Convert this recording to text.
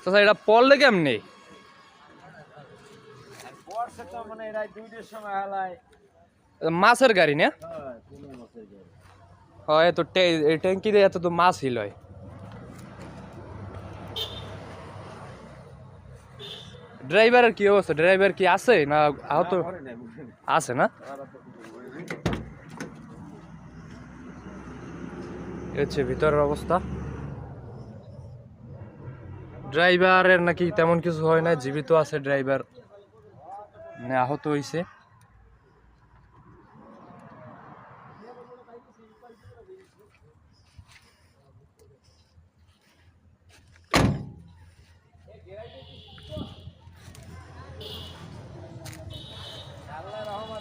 চাচা এটা পড়লে কেমনি? মাছের গাড়ি না? হয় তো ট্যাঙ্কি দিয়ে এত তো মাছ হিল হয়। ড্রাইভারের কি অবস্থা? ড্রাইভার কি আছে না আহত আছে না? হচ্ছে ভিতরের অবস্থা। ড্রাইভারের নাকি তেমন কিছু হয় না, জীবিত আছে ড্রাইভার, মানে আহত হয়েছে।